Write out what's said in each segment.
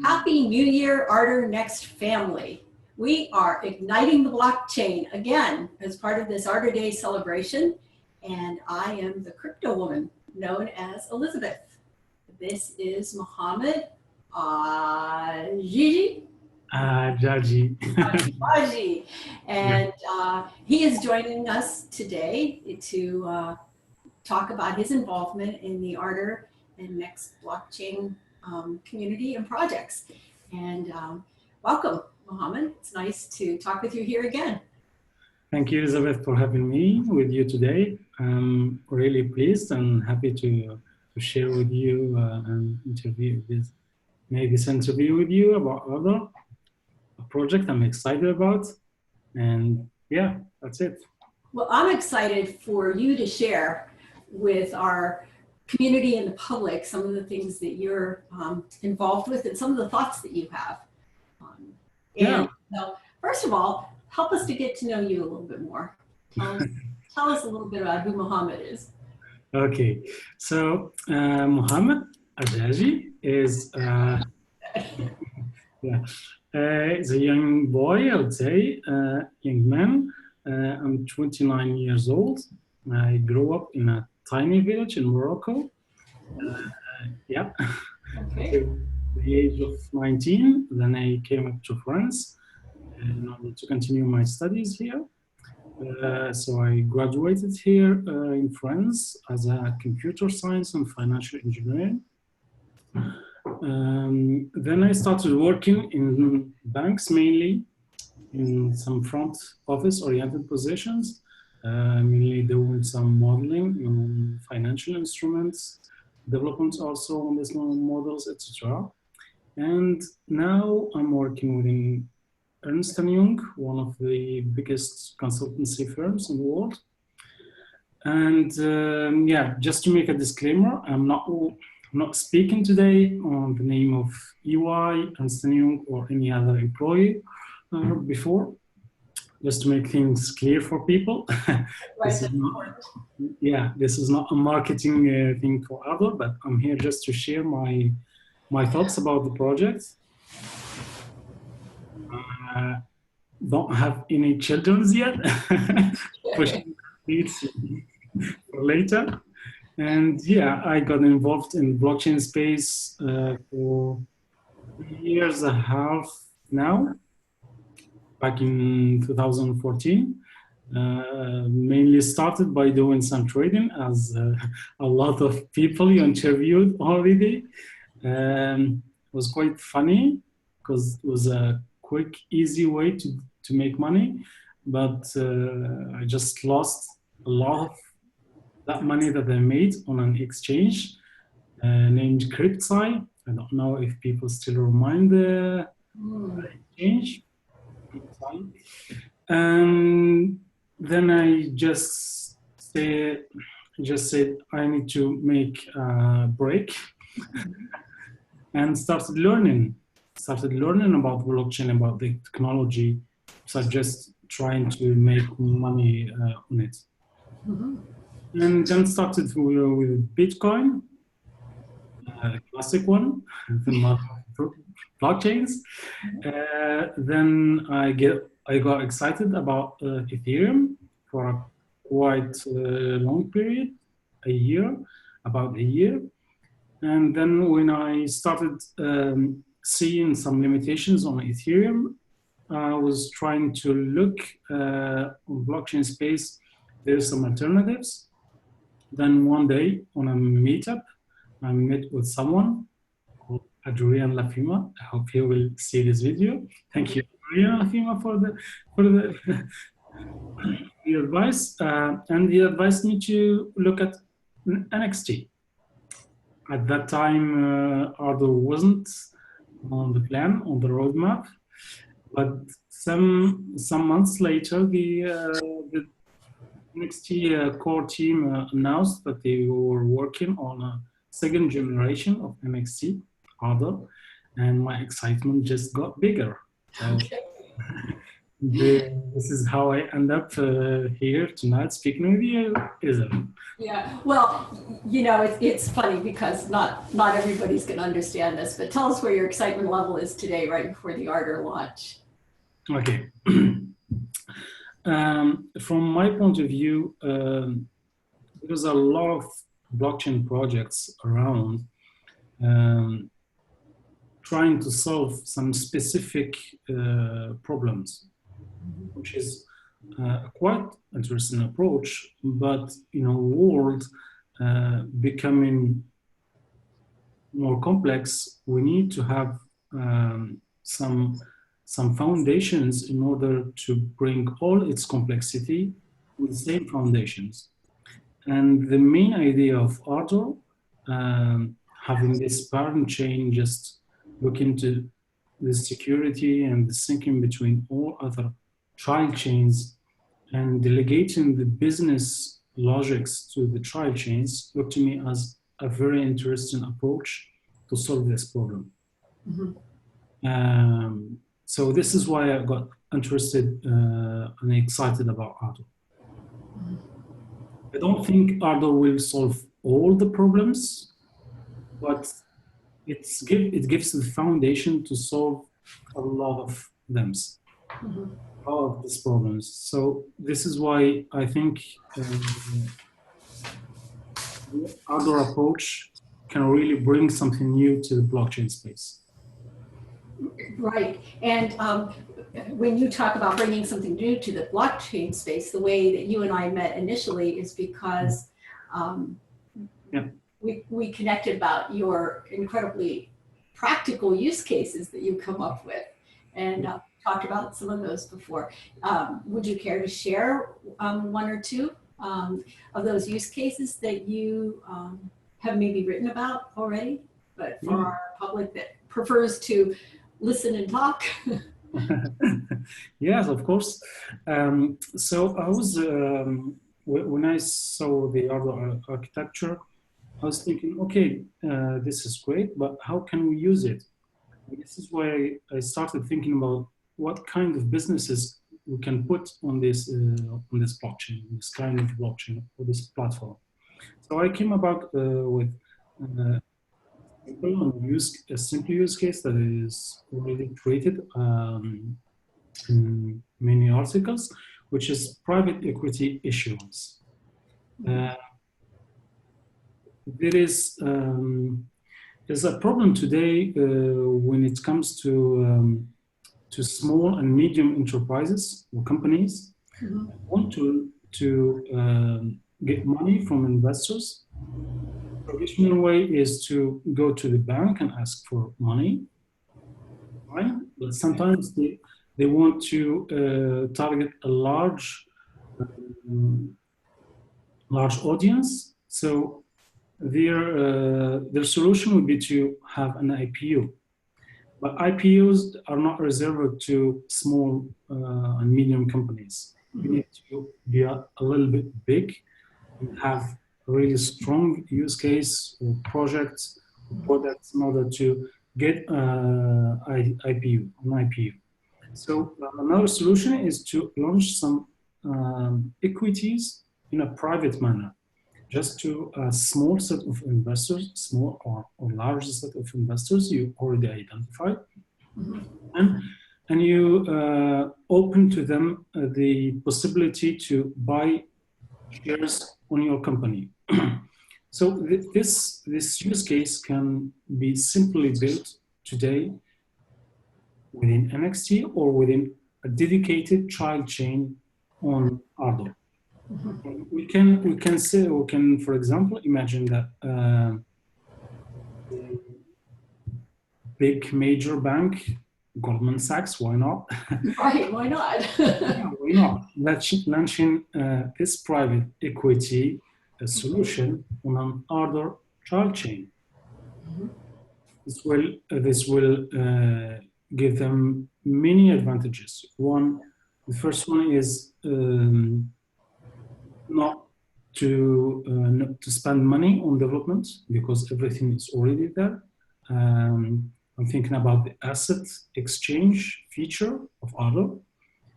Happy New Year, Ardor Next family. We are igniting the blockchain again as part of this Ardor Day celebration. And I am the crypto woman known as Elizabeth. This is Mohammed Aajaji. Aajaji. And he is joining us today to talk about his involvement in the Ardor and NXT blockchain community and projects. And welcome, Mohammed. It's nice to talk with you here again. Thank you, Elizabeth, for having me with you today. I'm really pleased and happy to share with you and make this interview with you about Ardor, a project I'm excited about. And yeah, that's it. Well, I'm excited for you to share with our community and the public some of the things that you're involved with and some of the thoughts that you have. So, first of all, help us to get to know you a little bit more. Tell us a little bit about who Mohammed is. Okay, so Mohammed Aajaji is is a young boy, I would say, young man. I'm 29 years old. I grew up in a tiny village in Morocco. Okay. At the age of 19, then I came up to France in order to continue my studies here. So I graduated here in France as a computer science and financial engineering. Then I started working in banks, mainly in some front office oriented positions, mainly doing some modeling on financial instruments, development also on these models, etc. And now I'm working within Ernst & Young, one of the biggest consultancy firms in the world. And just to make a disclaimer, I'm not speaking today on the name of EY, Ernst & Young, or any other employee before, just to make things clear for people. This is not a marketing thing for Ardor, but I'm here just to share my thoughts about the project. Don't have any children yet, pushing needs for later. And yeah, I got involved in blockchain space for 3.5 years now, back in 2014. Mainly started by doing some trading, as a lot of people you interviewed already. It was quite funny because it was a quick, easy way to make money, but I just lost a lot of that money that I made on an exchange named CryptSci. I don't know if people still remind the exchange. And then I just said I need to make a break and started learning about blockchain, about the technology, so just trying to make money on it. And then started with Bitcoin, classic one, the blockchains. Then I got excited about Ethereum for a quite long period, about a year. And then when I started seeing some limitations on Ethereum, I was trying to look on blockchain space. There's some alternatives. Then one day on a meetup, I met with someone called Ardor and NXT. I hope you will see this video. Thank you, Ardor and NXT, for the advice. And he advised me to look at NXT. At that time, Ardor wasn't on the plan, on the roadmap, but some months later, the NXT core team announced that they were working on a second generation of NXT, Ardor, and my excitement just got bigger. So this is how I end up here tonight speaking with you, Isabel. Yeah, well, you know, it's funny because not everybody's going to understand this, but tell us where your excitement level is today, right before the Ardor launch. Okay. From my point of view, there's a lot of blockchain projects around trying to solve some specific problems, which is a quite interesting approach. But in a world becoming more complex, we need to have some foundations in order to bring all its complexity on the same foundations. And the main idea of Ardor, having this parent chain just look into the security and the syncing between all other child chains and delegating the business logics to the child chains, look to me as a very interesting approach to solve this problem. Mm-hmm. So this is why I got interested and excited about Ardor. I don't think Ardor will solve all the problems, but it gives the foundation to solve a lot of them, all of these problems. So this is why I think the Ardor approach can really bring something new to the blockchain space. Right, and when you talk about bringing something new to the blockchain space, the way that you and I met initially is because we connected about your incredibly practical use cases that you come up with, and talked about some of those before. Would you care to share one or two of those use cases that you have maybe written about already, but for our public that prefers to listen and talk? Yes, of course. So I was, when I saw the Ardor architecture, I was thinking, okay, this is great, but how can we use it? And this is why I started thinking about what kind of businesses we can put on this blockchain, this kind of blockchain or this platform. So I came about with a simple use case that is already created in many articles, which is private equity issuance. There's a problem today when it comes to small and medium enterprises or companies want to get money from investors. The traditional way is to go to the bank and ask for money, right? But sometimes they want to target a large audience. So their solution would be to have an IPO. But IPOs are not reserved to small and medium companies. You need to be a little bit big and have a really strong use case or projects or products in order to get an IPO. So another solution is to launch some equities in a private manner, just to a small set of investors, small or large set of investors you already identified, and you open to them the possibility to buy shares on your company. So this use case can be simply built today within NXT or within a dedicated child chain on Ardor. We can, for example, imagine that big major bank, Goldman Sachs, why not? Right, why not? Yeah, why not? Launching this private equity solution on an Ardor child chain. This will give them many advantages. The first one is not to spend money on development because everything is already there. I'm thinking about the asset exchange feature of Ardor.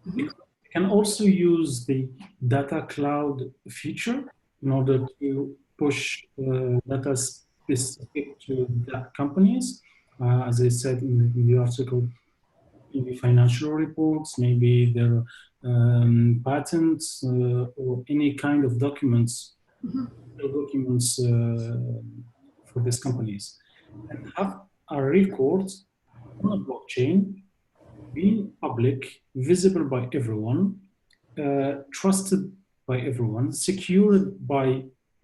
Mhm. You can also use the data cloud feature in order to push data specific to that companies. As I said in the article, maybe financial reports, maybe their patents or any kind of Mhm. documents for these companies, and have a record on a blockchain, being public, visible by everyone, trusted by everyone, secured by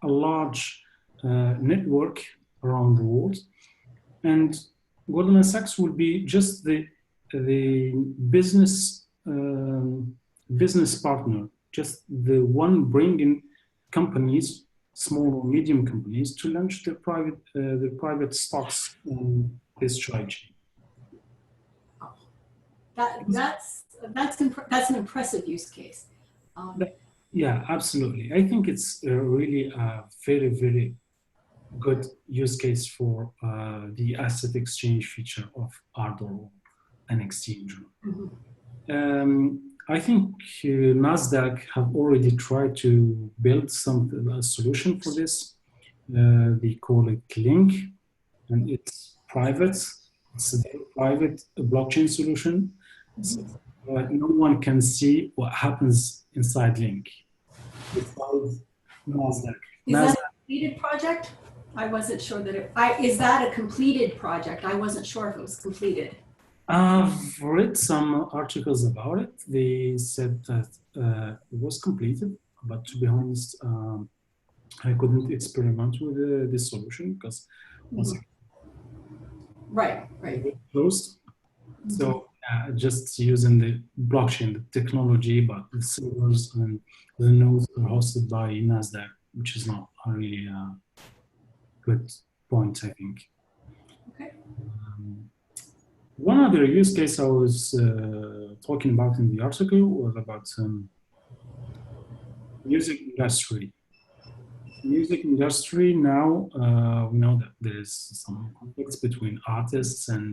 a large network around the world. And Goldman Sachs will be just the business partner, just the one bringing companies, small or medium companies, to launch their private stocks on this trade chain. That's an impressive use case. Um, Yeah, absolutely. I think it's really a very, very good use case for the asset exchange feature of Ardor and NXT. mhm. I think Nasdaq have already tried to build a solution for this. They call it Link, and it's private. It's a private blockchain solution. So no one can see what happens inside Link. Besides Nasdaq. Is that a completed project? I wasn't sure that is that a completed project? I wasn't sure if it was completed. I've read some articles about it. They said that it was completed, but to be honest, I couldn't experiment with this solution because once Mhm. Right, it right. was closed. So just using the blockchain, the technology, but the servers and the nodes are hosted by Nasdaq, which is not a really good point, I think. Okay. One other use case I was talking about in the article was about music industry. Music industry now, we know that there's some conflicts between artists and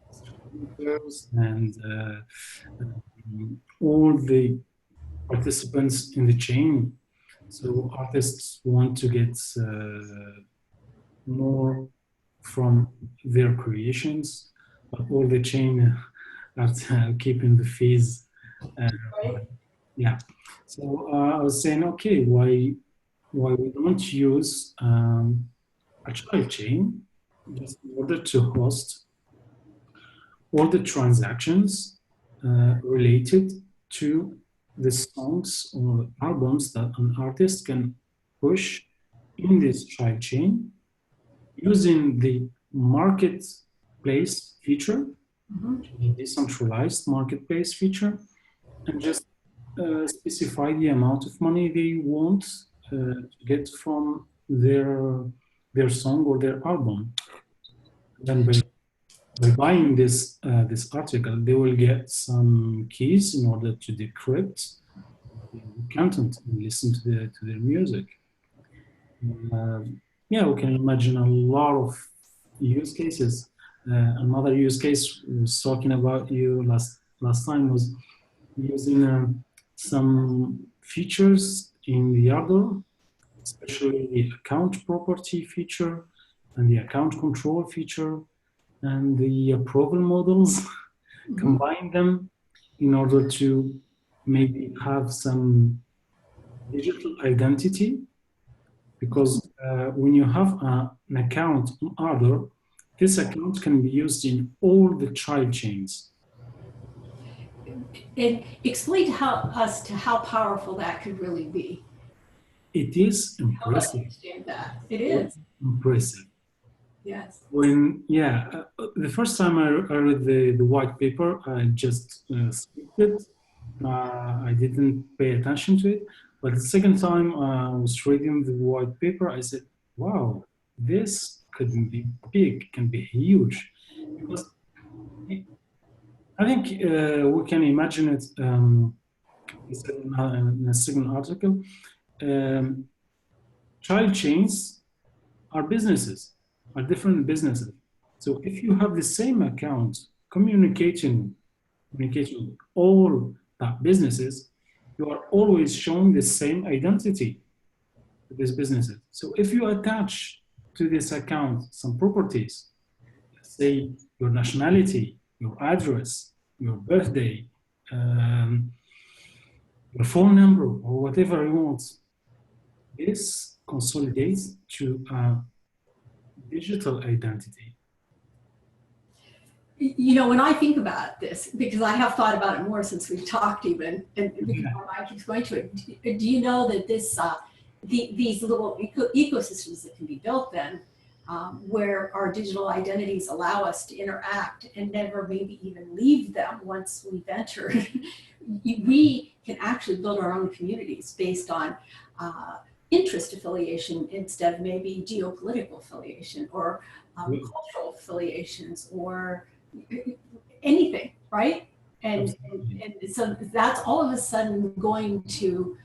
distributors and all the participants in the chain. So artists want to get more from their creations, but all the chain are keeping the fees. Uh, Right. yeah. So I was saying, okay, why we don't use a child chain just in order to host all the transactions related to the songs or albums that an artist can push in this child chain using the marketplace feature, Mhm. the decentralized marketplace feature, and just specify the amount of money they want to get from their song or their album. Then by buying this article, they will get some keys in order to decrypt the content and listen to their music. Uh, yeah, we can imagine a lot of use cases. Another use case we was talking about you last time was using some features in the Ardor, especially the account property feature and the account control feature and the approval models, Mhm. combine them in order to maybe have some digital identity. Because when you have an account on Ardor, this account can be used in all the child chains. And explain to us to how powerful that could really be. It is Help us impressive. understand that. It is. Impressive. Yes. The first time I read the white paper, I just skipped it. I didn't pay attention to it. But the second time I was reading the white paper, I said, wow, this could be big, can be huge. Because I think we can imagine it, he said in a second article, um, child chains are businesses, are different businesses. So if you have the same account communicating with all that businesses, you are always showing the same identity to these businesses. So if you attach to this account some properties, say your nationality, your address, your birthday, um, your phone number, or whatever you want, this consolidates to a digital identity. You know, when I think about this, because I have thought about it more since we've talked even, and because Yeah. my mind keeps going to it, do you know that this, these little ecosystems that can be built then, where our digital identities allow us to interact and never maybe even leave them once we've entered, we can actually build our own communities based on interest affiliation instead of maybe geopolitical affiliation or Yeah. cultural affiliations or anything, right? And so that's all of a sudden going to,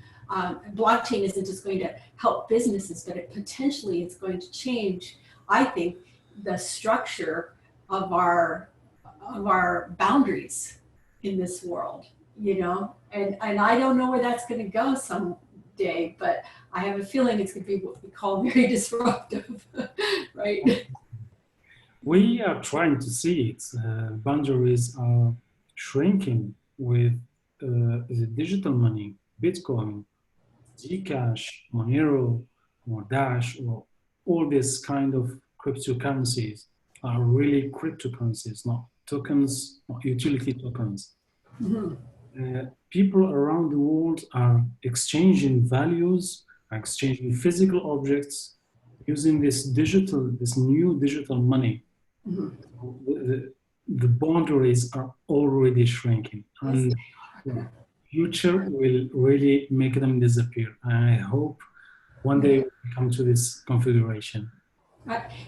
blockchain isn't just going to help businesses, but it potentially it's going to change, I think, the structure of our boundaries in this world, you know? And I don't know where that's going to go someday, but I have a feeling it's going to be what we call very disruptive, right? We are trying to see it. Boundaries are shrinking with the digital money, Bitcoin, Zcash, Monero, or Dash, or all these kind of cryptocurrencies are really cryptocurrencies, not tokens, not utility tokens. Mhm. People around the world are exchanging values, are exchanging physical objects using this new digital money. Mhm. The boundaries are already shrinking, and the future will really make them disappear. I hope one day we come to this configuration.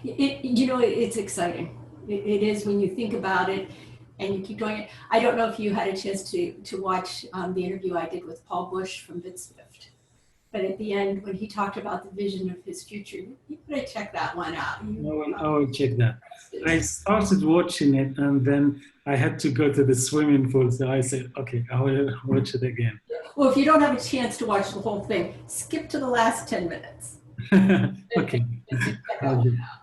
You know, it's exciting. It is when you think about it and you keep doing it. I don't know if you had a chance to watch the interview I did with Paul Bush from BitSwift. But at the end, when he talked about the vision of his future, you better check that one out. I will check that. I started watching it and then I had to go to the swimming pool. So I said, okay, I will watch it again. Well, if you don't have a chance to watch the whole thing, skip to the last 10 minutes. Okay.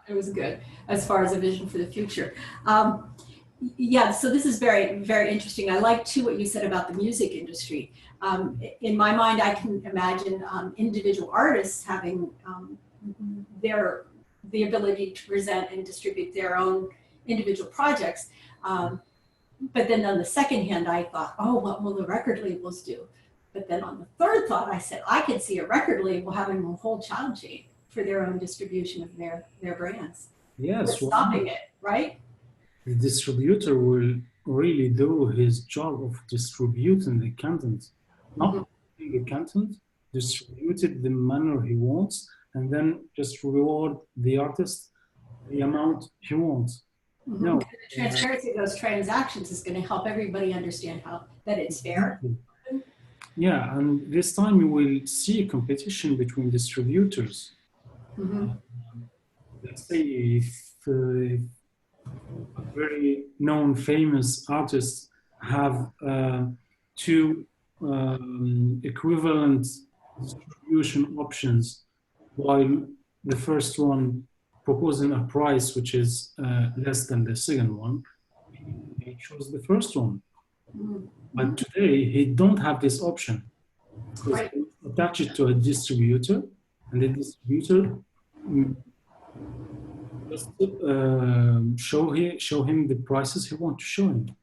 It was good as far as a vision for the future. Yeah, so this is very, very interesting. I like too what you said about the music industry. In my mind, I can imagine individual artists having the ability to present and distribute their own individual projects. But then on the second hand, I thought, oh, what will the record labels do? But then on the third thought, I said, I could see a record label having a whole child chain for their own distribution of their brands. Yes, Stopping it, right? the distributor will really do his job of distributing the content, not the content, distribute it the manner he wants, and then just reward the artist the amount he wants. No. The transparency of those transactions is going to help everybody understand that it's fair. Yeah, and this time you will see a competition between distributors. Let's say if a very known famous artists have two equivalent distribution options, while the first one proposing a price which is less than the second one, he chose the first one. But today he don't have this option because Right. he attach it to a distributor, and the distributor just show him the prices he wants to show him.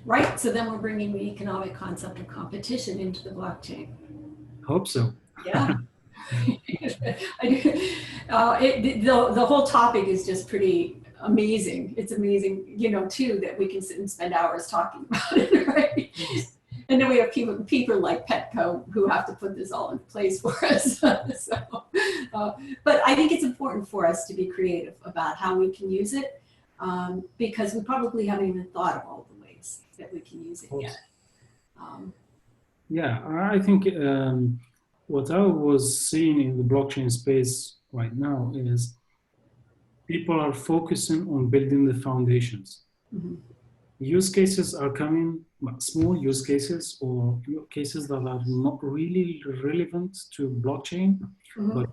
Right. So then we're bringing the economic concept of competition into the blockchain. Hope so. Yeah. The whole topic is just pretty amazing. It's amazing, you know, too, that we can sit and spend hours talking about it, right? And then we have people like Petco who have to put this all in place for us. But I think it's important for us to be creative about how we can use it, because we probably haven't even thought of all the ways that we can use it yet. Yeah, I think what I was seeing in the blockchain space right now is people are focusing on building the foundations. use cases are coming, but small use cases or cases that are not really relevant to blockchain, but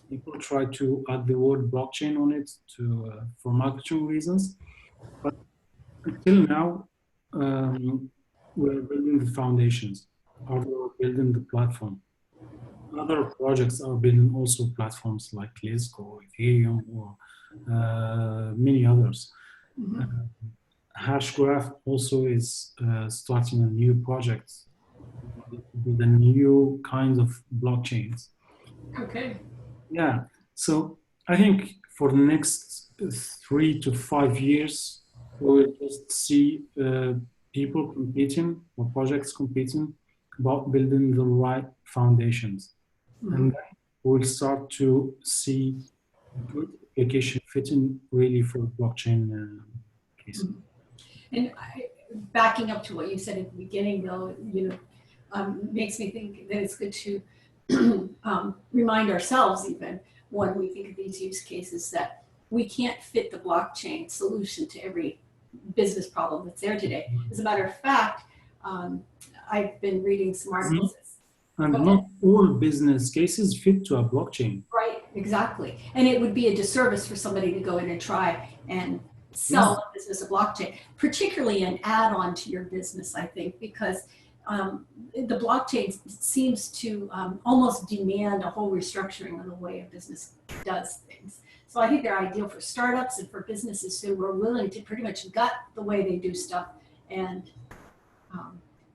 people try to add the word blockchain on it for marketing reasons. But until now, we're building the foundations. We're building the platform. Other projects are building also platforms like Lisk or Ethereum or many others. Hashgraph also is starting a new project with a new kind of blockchains. Okay. Yeah, so I think for the next 3 to 5 years, we will just see people competing or projects competing about building the right foundations. And then we'll start to see good application fitting really for blockchain cases. And backing up to what you said at the beginning, though, makes me think that it's good to remind ourselves, even when we think of these use cases, that we can't fit the blockchain solution to every business problem that's there today. As a matter of fact, I've been reading some articles. And not all business cases fit to a blockchain. Right, exactly. And it would be a disservice for somebody to go in and try and sell a business a blockchain, particularly an add-on to your business, I think, because the blockchain seems to almost demand a whole restructuring of the way a business does things. So I think they're ideal for startups and for businesses who are willing to pretty much gut the way they do stuff and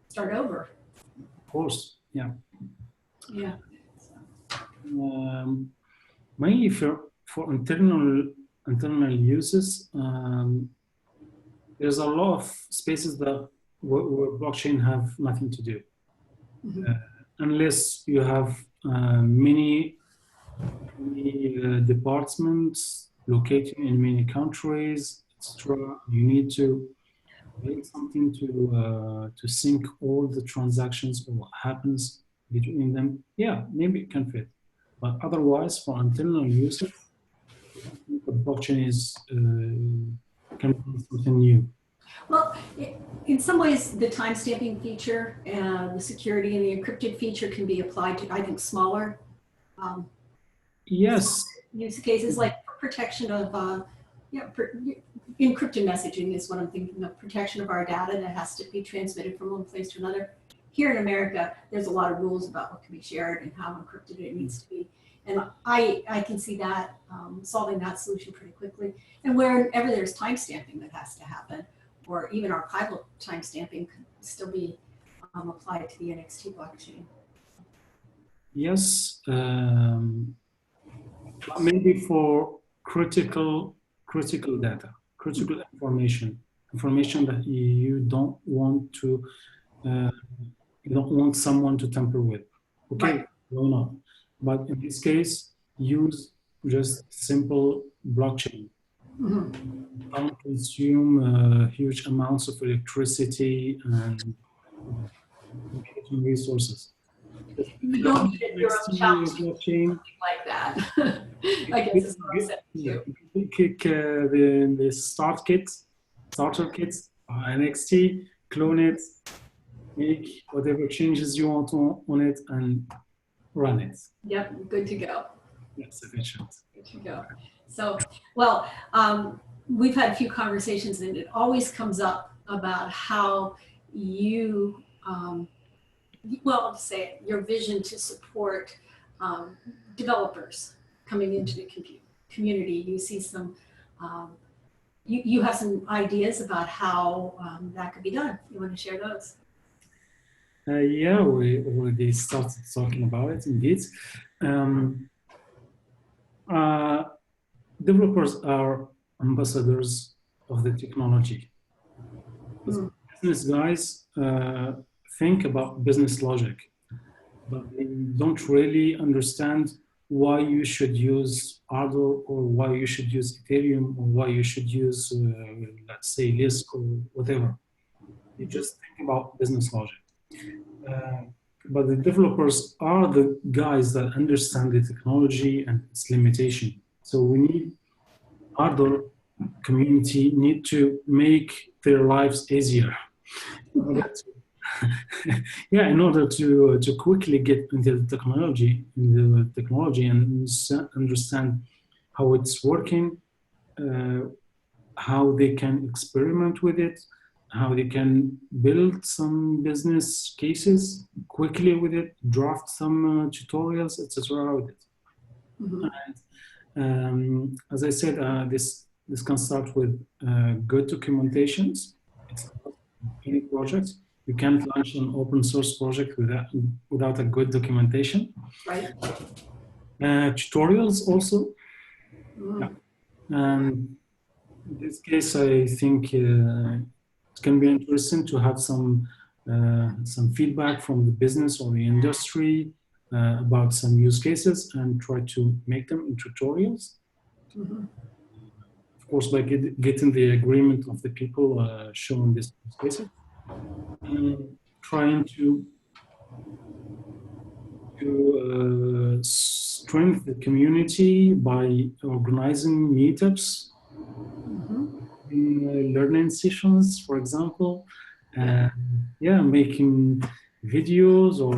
start over. Of course, yeah. Yeah. Mainly for internal uses, there's a lot of spaces that where blockchain have nothing to do, unless you have many departments located in many countries, etc. You need to make something to sync all the transactions or what happens between them. Yeah, maybe it can fit, but otherwise for internal usage, the blockchain is can be something new. Well, in some ways, the timestamping feature and the security and the encrypted feature can be applied to, I think, smaller Yes. use cases, like protection of, encrypted messaging is what I'm thinking of, protection of our data that has to be transmitted from one place to another. Here in America, there's a lot of rules about what can be shared and how encrypted it needs to be. And I can see that solving that solution pretty quickly. And wherever there's timestamping that has to happen, or even archival timestamping could still be applied to the NXT blockchain. Yes, maybe for critical data, critical information that you don't want to, you don't want someone to tamper with. Okay, Right. why not? But in this case, use just simple blockchain. Don't consume huge amounts of electricity and computing resources. You don't need your own challenge, blockchain like that. I guess is what I'm saying too. Kick the starter kits, NXT, clone it, make whatever changes you want on it, and run it. Yep, good to go. That's efficient. Good to go. So, well, we've had a few conversations, and it always comes up about how you, I'll say it, your vision to support developers coming into the community. You see some, you have some ideas about how that could be done. You want to share those? Yeah, we already started talking about it, indeed. Developers are ambassadors of the technology. Business guys think about business logic, but they don't really understand why you should use Ardor or why you should use Ethereum or why you should use, let's say, Lisk or whatever. You just think about business logic. But the developers are the guys that understand the technology and its limitation. So we need Ardor community need to make their lives easier. Yeah, in order to quickly get into the technology and understand how it's working, uh, how they can experiment with it, how they can build some business cases quickly with it, draft some tutorials, etc. with it. Mhm. As I said, this can start with good documentations. It's not any project. You can't launch an open source project without a good documentation. Right. Tutorials also. Mm. Yeah. And in this case, I think it can be interesting to have some feedback from the business or the industry about some use cases and try to make them in tutorials. Mhm. Of course, by getting the agreement of the people showing this use cases, and trying to strengthen the community by organizing meetups, Mhm. learning sessions, for example, Yeah. and yeah, making videos or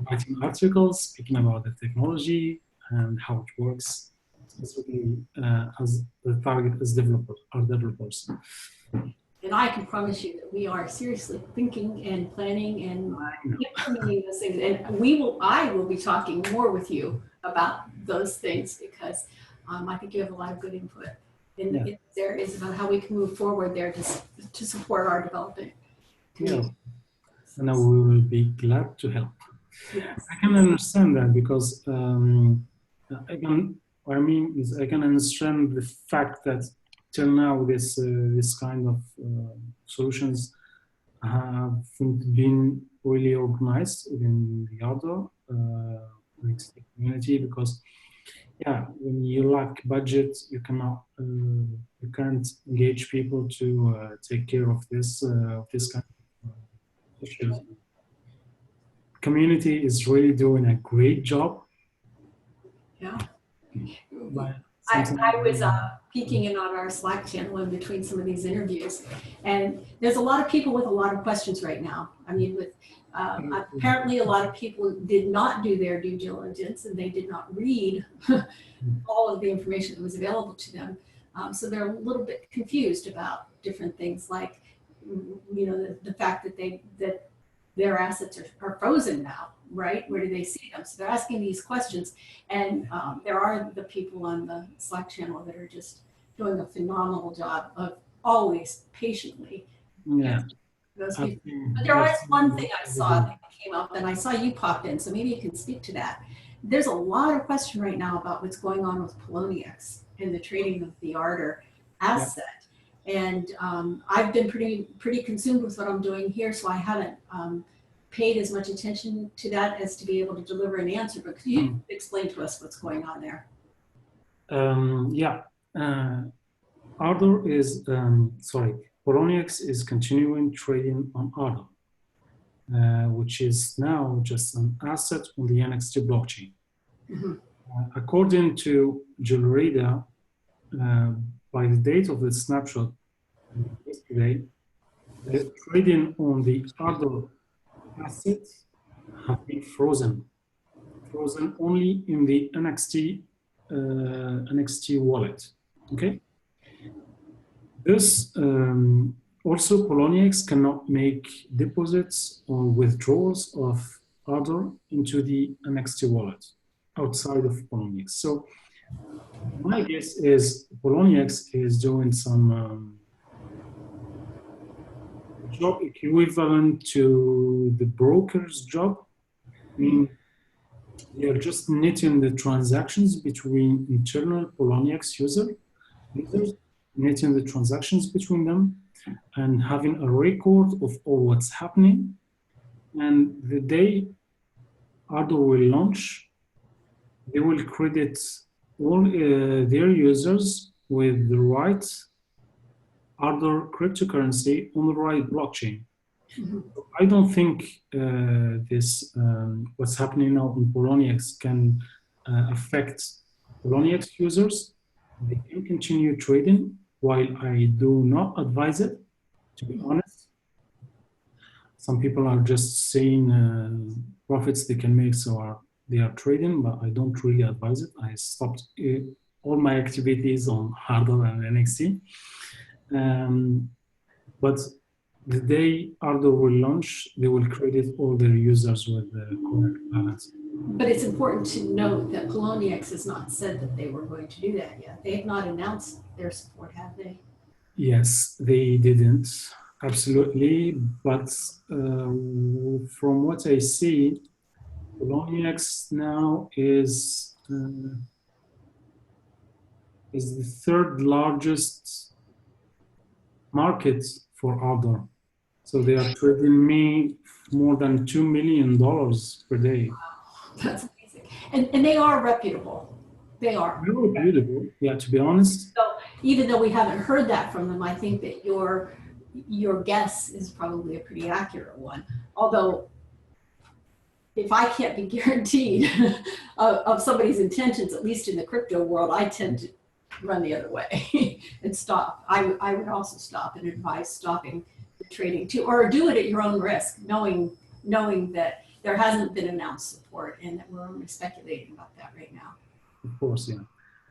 writing articles speaking about the technology and how it works, specifically as the target is developers. And I can promise you that we are seriously thinking and planning and implementing those things. And I will be talking more with you about those things because I think you have a lot of good input in Yeah. there is about how we can move forward there to support our development Yeah, community. and we will be glad to help. Yes. I can understand that because what I mean is I can understand the fact that till now this kind of solutions haven't been really organized within the Ardor NXT community because yeah, when you lack budget, you can't engage people to take care of this kind of issues. Community is really doing a great job. Yeah. But I was something, peeking in on our Slack channel in between some of these interviews, and there's a lot of people with a lot of questions right now. I mean, with apparently a lot of people did not do their due diligence and they did not read all of the information that was available to them. So they're a little bit confused about different things, like the fact that their assets are frozen now, right? Where do they see them? So they're asking these questions, and there are the people on the Slack channel that are just doing a phenomenal job of always patiently yeah. answering those people. But there is one thing I saw that came up, and I saw you pop in, so maybe you can speak to that. There's a lot of question right now about what's going on with Poloniex and the trading of the Ardor asset. And I've been pretty consumed with what I'm doing here, so I haven't paid as much attention to that as to be able to deliver an answer. But could you explain to us what's going on there? Yeah. Ardor is, Poloniex is continuing trading on Ardor, which is now just an asset on the NXT blockchain. Mm-hmm. According to Julrida, by the date of the snapshot yesterday, the trading on the Ardor assets have been frozen only in the NXT wallet. Okay. This also Poloniex cannot make deposits or withdrawals of Ardor into the NXT wallet outside of Poloniex. So my guess is Poloniex is doing some job equivalent to the broker's job. I mean, they are just netting the transactions between internal Poloniex users, netting the transactions between them, and having a record of all what's happening. And the day Ardor will launch, they will credit all their users with the right Ardor cryptocurrency on the right blockchain. Mm-hmm. I don't think what's happening now in Poloniex can affect Poloniex users they can continue trading. While I do not advise it, to be honest, some people are just saying profits they can make, so they are trading, but I don't really advise it. I stopped all my activities on Ardor and NXT. But the day Ardor will launch, they will credit all their users with the correct balance. But it's important to note that Poloniex has not said that they were going to do that yet. They have not announced their support, have they? Yes, they didn't, absolutely. But from what I see, Poloniex now is the third largest market for Ardor. So they are trading me more than $2 million per day. That's amazing. And they are reputable. They are. Really beautiful. Yeah, to be honest. So even though we haven't heard that from them, I think that your guess is probably a pretty accurate one. Although, if I can't be guaranteed of somebody's intentions, at least in the crypto world, I tend to run the other way and stop. I would also stop and advise stopping the trading too, or do it at your own risk, knowing that there hasn't been announced support and that we're only speculating about that right now. Of course, yeah.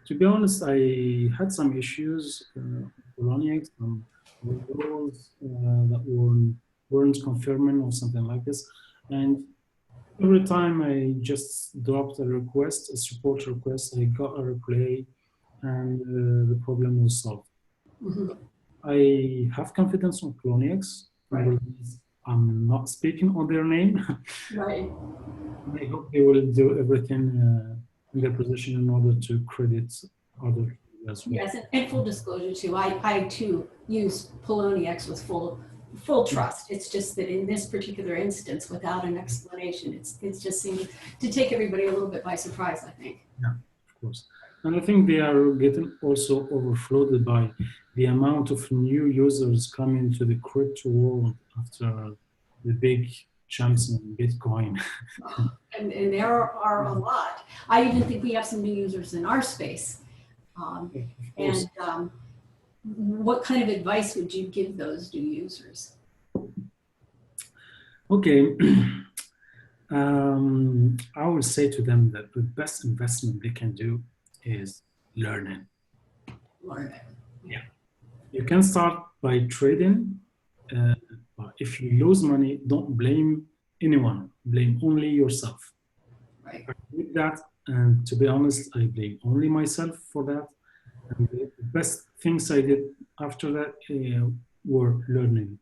To be honest, I had some issues Poloniex, some withdrawals that weren't confirming or something like this. And every time I just dropped a request, a support request, I got a reply and the problem was solved. Mm-hmm. I have confidence on Poloniex. Right. I'm not speaking on their name. Right. I hope they will do everything in their position in order to credit Ardor as well. Yes, and full disclosure too, I too use Poloniex with full trust. It's just that in this particular instance, without an explanation, it's just seemed to take everybody a little bit by surprise, I think. Yeah, of course. And I think they are getting also overflowed by the amount of new users coming to the crypto world after the big jumps in Bitcoin. And there are a lot. I even think we have some new users in our space. What kind of advice would you give those new users? Okay. I would say to them that the best investment they can do is learning. Learn it. Yeah. You can start by trading. But if you lose money, don't blame anyone. Blame only yourself. Right. I did that, and to be honest, I blame only myself for that. And the best things I did after that were learning.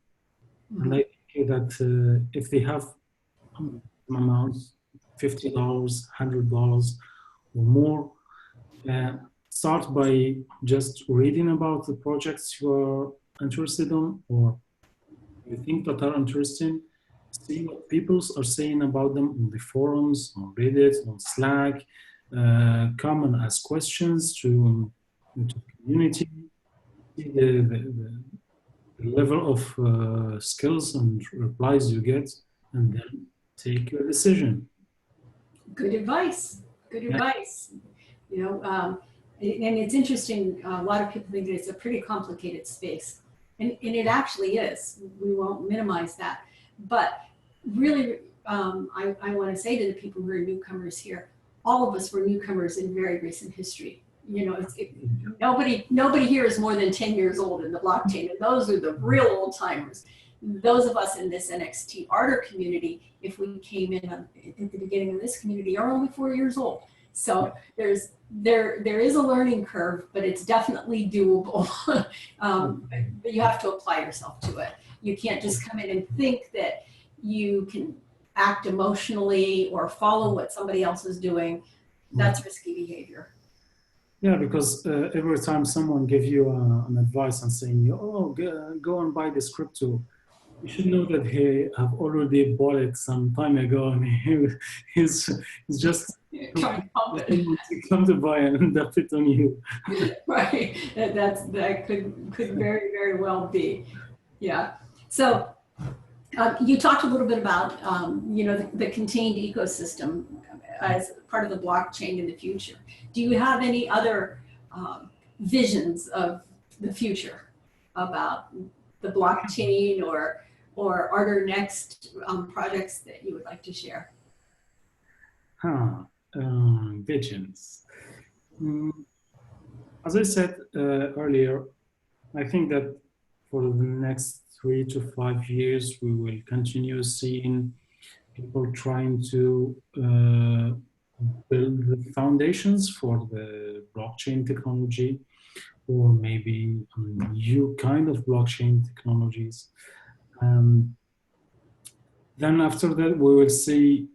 Mm-hmm. And I think that if they have amounts, $50, $100 or more, start by just reading about the projects you are interested in or you think that are interesting. See what people are saying about them on the forums, on Reddit, on Slack. Come and ask questions to the community. See the level of skills and replies you get, and then take your decision. Good advice. Good advice. You know, and it's interesting. A lot of people think that it's a pretty complicated space, and it actually is. We won't minimize that, but really, I want to say to the people who are newcomers here, all of us were newcomers in very recent history. You know, nobody here is more than 10 years old in the blockchain, and those are the real old timers. Those of us in this NXT Ardor community, if we came in at the beginning of this community, are only 4 years old. So there is a learning curve, but it's definitely doable. But you have to apply yourself to it. You can't just come in and think that you can act emotionally or follow what somebody else is doing. That's risky behavior. Yeah, because every time someone gives you an advice and saying, oh, go and buy this crypto, you should know that he have already bought it some time ago, and he's just come to buy and dump it on you. Right, that could very, very well be. Yeah. So you talked a little bit about you know, the contained ecosystem as part of the blockchain in the future. Do you have any other visions of the future about the blockchain or Ardor Next projects that you would like to share? Visions. As I said earlier, I think that for the next 3 to 5 years, we will continue seeing people trying to build the foundations for the blockchain technology, or maybe new kind of blockchain technologies. Then after that, we will see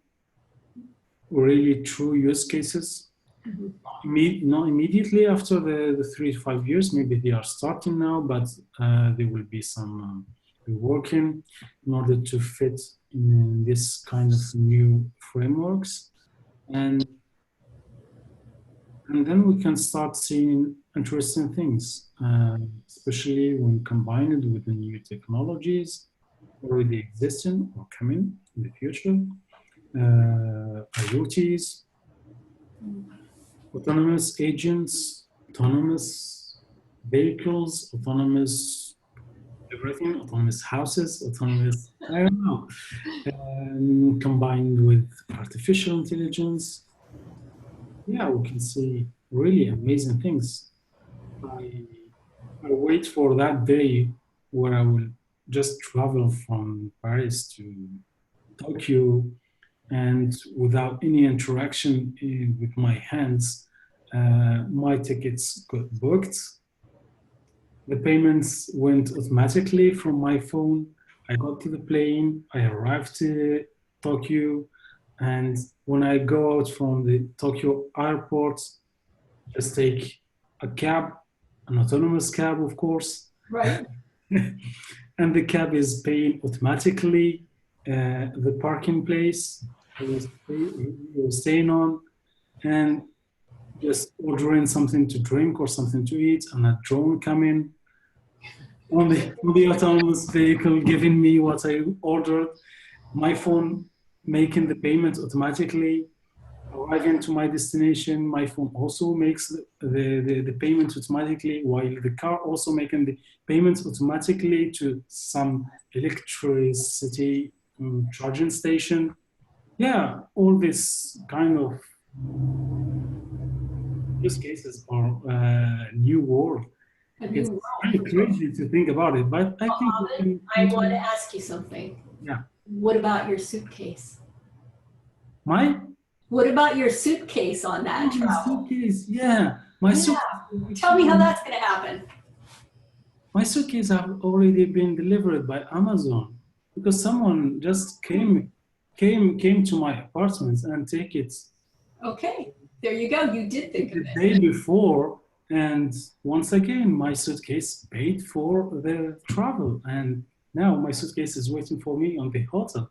really true use cases. Not immediately after the 3 to 5 years, maybe they are starting now, but there will be some working in order to fit in this kind of new frameworks. And then we can start seeing interesting things, especially when combined with the new technologies already existing or coming in the future, IoTs, autonomous agents, autonomous vehicles, autonomous everything, autonomous houses, autonomous, I don't know, combined with artificial intelligence. Yeah, we can see really amazing things. I wait for that day where I will just travel from Paris to Tokyo, and without any interaction with my hands, my tickets got booked. The payments went automatically from my phone. I got to the plane, I arrived to Tokyo, and when I go out from the Tokyo airport, just take a cab, an autonomous cab, of course. Right. And the cab is paying automatically the parking place I was staying on, and just ordering something to drink or something to eat, and a drone coming on the autonomous vehicle giving me what I ordered, my phone making the payment automatically, arriving to my destination, my phone also makes the payment automatically, while the car also making the payments automatically to some electricity charging station. Yeah, all this kind of use cases are new world. It's really crazy to think about it, but I think Mohammed, I want to ask you something. Yeah. What about your suitcase? My What about your suitcase on that travel? suitcase, yeah. My suitcase. Tell me how that's going to happen. My suitcase have already been delivered by Amazon because someone just came to my apartment and take it. Okay, there you go. You did think of The it. day before, and once again, my suitcase paid for the travel, and now my suitcase is waiting for me on the hotel.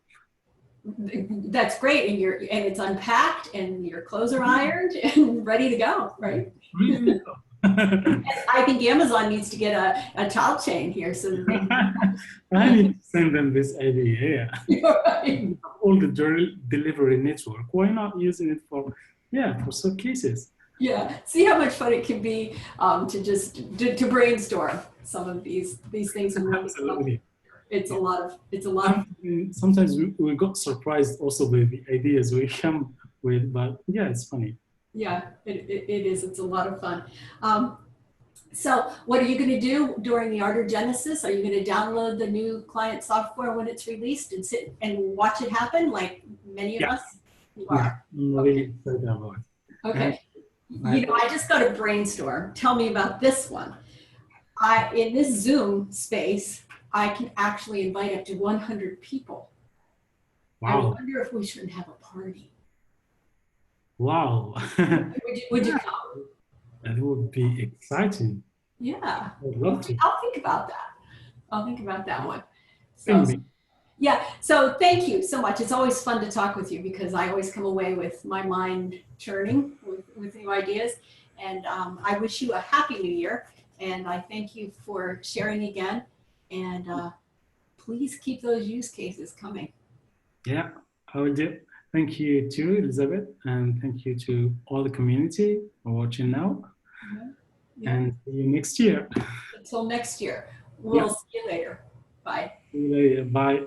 That's great, and it's unpacked, and your clothes are ironed and ready to go, right? Really? I think Amazon needs to get a child chain here, so that they I need to send them this idea. right. All the delivery network. Why not using it for suitcases? Yeah, see how much fun it can be to just to brainstorm some of these things. And Absolutely. It's a lot of. Sometimes we got surprised also with the ideas we come with, but yeah, it's funny. Yeah, it is. It's a lot of fun. So what are you going to do during the Ardor Genesis? Are you going to download the new client software when it's released and sit and watch it happen like many of us? You are. I'm really excited about it. Okay. You know, I just got a brainstorm. Tell me about this one. In this Zoom space, I can actually invite up to 100 people. Wow. I wonder if we shouldn't have a party. Wow. Would you come? That would be exciting. Yeah. I'd love to. I'll think about that. I'll think about that one. So, Yeah. So thank you so much. It's always fun to talk with you because I always come away with my mind churning with new ideas. And I wish you a happy new year. And I thank you for sharing again. And please keep those use cases coming. Yeah, I will do. Thank you to Elizabeth, and thank you to all the community for watching now. Mm-hmm. Yeah. and see you next year. Until next year. We'll Yeah. see you later. Bye. See you later. Bye.